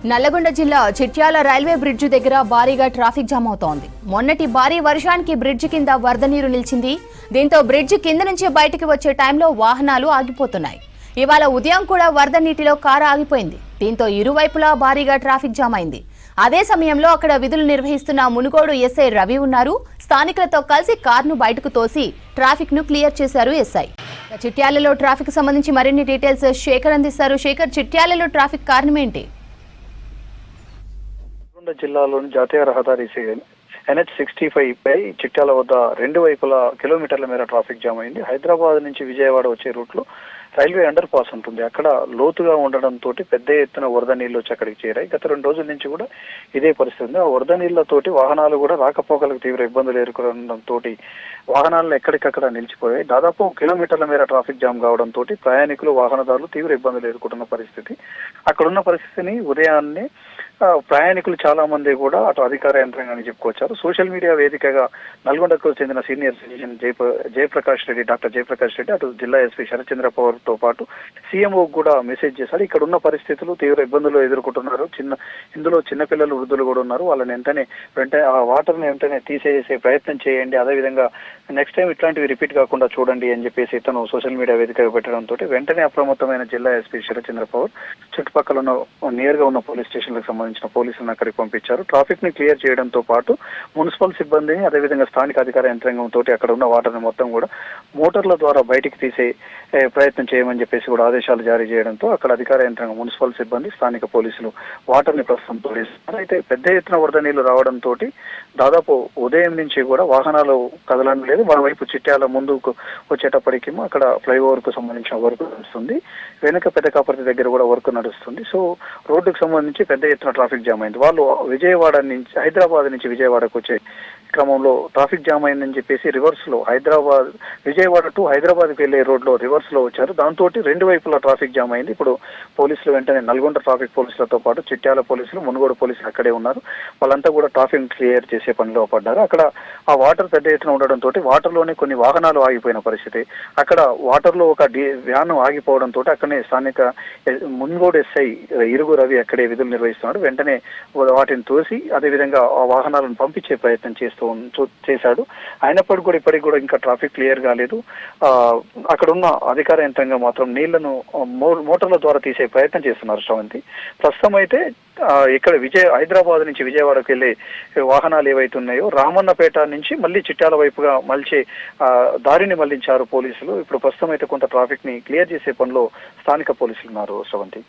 నల్లగొండ జిల్లా Chityal railway bridge దగ్గర భారీగా ట్రాఫిక్ జామ్ అవుతోంది. మొన్నటి భారీ వర్షానికి బ్రిడ్జి కింద వరద నీరు నిలిచింది. దీంతో బ్రిడ్జి కింద నుంచి బయటికి వచ్చే టైంలో వాహనాలు ఆగిపోతున్నాయి. ఇవాళ ఉదయం కూడా వరద నీటిలో కారు ఆగిపోయింది. దీంతో ఇరువైపులా భారీగా ట్రాఫిక్ జామ్ అయింది. అదే సమయంలో అక్కడ విధులు నిర్వహిస్తున్న మునుగోడు ఎస్ఐ రవి ఉన్నారు. స్థానికులతో కలిసి కారును బయటకు తోసి ట్రాఫిక్ ను క్లియర్ చేశారు ఎస్ఐ. చిట్యాలలో ట్రాఫిక్ సంబంధించి మరిన్ని డీటెయిల్స్ శేఖర్ అందిస్తారు. శేఖర్, చిట్యాలలో ట్రాఫిక్ కారణం ఏంటి? జిల్లాలోని జాతీయ రహదారి NH65 పై చిట్యాల వద్ద రెండు వైపులా కిలోమీటర్ల మేర ట్రాఫిక్ జామ్ అయింది. హైదరాబాద్ నుంచి విజయవాడ వచ్చే రూట్ లో రైల్వే అండర్ పాస్ ఉంటుంది. అక్కడ లోతుగా ఉండడంతో పెద్ద ఎత్తున వరద నీళ్లు వచ్చి అక్కడికి చేరాయి. గత 2 రోజుల నుంచి కూడా ఇదే పరిస్థితి ఉంది. ఆ వరద నీళ్లతోటి వాహనాలు కూడా రాకపోకలకు తీవ్ర ఇబ్బందులు ఎదుర్కొనడంతో వాహనాలను ఎక్కడికక్కడ నిలిచిపోయాయి. దాదాపు కిలోమీటర్ల మేర ట్రాఫిక్ జామ్ కావడంతో ప్రయాణికులు వాహనదారులు తీవ్ర ఇబ్బందులు ఎదుర్కొంటున్న పరిస్థితి. అక్కడున్న పరిస్థితిని ఉదయాన్నే ప్రయాణికులు చాలా మంది కూడా అటు అధికార యంత్రాంగాన్ని చెప్పుకొచ్చారు. సోషల్ మీడియా వేదికగా నల్గొండకు చెందిన senior citizen Jayaprakash Reddy, doctor Jayaprakash Reddy అటు జిల్లా ఎస్పీ శరత్చంద్ర పవార్ తో పాటు సీఎంఓ కూడా మెసేజ్ చేశారు. ఇక్కడ ఉన్న పరిస్థితులు తీవ్ర ఇబ్బందులు ఎదుర్కొంటున్నారు. ఇందులో చిన్నపిల్లలు, వృద్ధులు కూడా ఉన్నారు. వాళ్ళని వెంటనే ఆ వాటర్ ని వెంటనే తీసేసే ప్రయత్నం చేయండి. అదేవిధంగా నెక్స్ట్ టైం ఇట్లాంటివి రిపీట్ కాకుండా చూడండి అని చెప్పేసి తను సోషల్ మీడియా వేదికగా పెట్టడంతో వెంటనే అప్రమత్తమైన జిల్లా ఎస్పీ శరత్చంద్ర పవార్ చుట్టుపక్కల ఉన్న నియర్ గా ఉన్న పోలీస్ స్టేషన్లకు సంబంధించిన పోలీసులను అక్కడికి పంపించారు. ట్రాఫిక్ ని క్లియర్ చేయడంతో పాటు మున్సిపల్ సిబ్బందిని అదేవిధంగా స్థానిక అధికార యంత్రాంగంతో అక్కడ ఉన్న వాటర్ ని మొత్తం కూడా మోటార్ల ద్వారా బయటికి తీసే ప్రయత్నం చేయమని చెప్పేసి కూడా ఆదేశాలు జారీ చేయడంతో అక్కడ అధికార యంత్రాంగం, మున్సిపల్ సిబ్బంది, స్థానిక పోలీసులు వాటర్ ని ప్రస్తుతం తోడేస్తున్నారు. అయితే పెద్ద ఎత్తున వరద నీళ్లు రావడంతో దాదాపు ఉదయం నుంచి కూడా వాహనాలు కదలడం లేదు. మరోవైపు చిట్యాల ముందుకు వచ్చేటప్పటికి అక్కడ ఫ్లైఓవర్ కు సంబంధించిన వర్క్ నడుస్తుంది. వెనుక పెద్ద కాపర్తి దగ్గర కూడా వర్క్ నడుస్తుంది. సో రోడ్డుకు సంబంధించి పెద్ద ఎత్తున ట్రాఫిక్ జామ్ అయింది. వాళ్ళు విజయవాడ నుంచి, హైదరాబాద్ నుంచి విజయవాడకు వచ్చే క్రమంలో ట్రాఫిక్ జామ్ అయిందని చెప్పేసి రివర్స్ లో విజయవాడ టు హైదరాబాద్ కి వెళ్లే రోడ్ లో రివర్స్ లో వచ్చారు. దాంతో రెండు వైపులా ట్రాఫిక్ జామ్ అయింది. ఇప్పుడు పోలీసులు వెంటనే నల్గొండ ట్రాఫిక్ పోలీసులతో పాటు చిట్యాల పోలీసులు, మునుగోడు పోలీసులు అక్కడే ఉన్నారు. వాళ్ళంతా కూడా ట్రాఫిక్ క్లియర్ చేసే పనిలో పడ్డారు. అక్కడ ఆ వాటర్ పెద్ద ఎత్తున ఉండడంతో వాటర్ లోనే కొన్ని వాహనాలు ఆగిపోయిన పరిస్థితి. అక్కడ వాటర్ లో ఒక వ్యాన్ ఆగిపోవడంతో అక్కడనే స్థానిక మునుగోడు ఎస్ఐ ఇరుగు రవి అక్కడే విధులు నిర్వహిస్తున్నాడు. వెంటనే వాటిని తోసి అదేవిధంగా ఆ వాహనాలను పంపించే ప్రయత్నం చేశాడు. అయినప్పటికీ కూడా ఇప్పటికి కూడా ఇంకా ట్రాఫిక్ క్లియర్ కాలేదు. అక్కడ ఉన్న అధికార యంత్రాంగం మాత్రం నీళ్లను మోటార్ల ద్వారా తీసే ప్రయత్నం చేస్తున్నారు. శ్రవంతి, ప్రస్తుతం అయితే ఇక్కడ హైదరాబాద్ నుంచి విజయవాడకు వెళ్లే వాహనాలు ఏవైతే ఉన్నాయో రామన్నపేట నుంచి మళ్ళీ చిట్యాల వైపుగా మలిచే దారిని మళ్లించారు పోలీసులు. ఇప్పుడు ప్రస్తుతం అయితే కొంత ట్రాఫిక్ ని క్లియర్ చేసే పనిలో స్థానిక పోలీసులు ఉన్నారు. శ్రవంతి.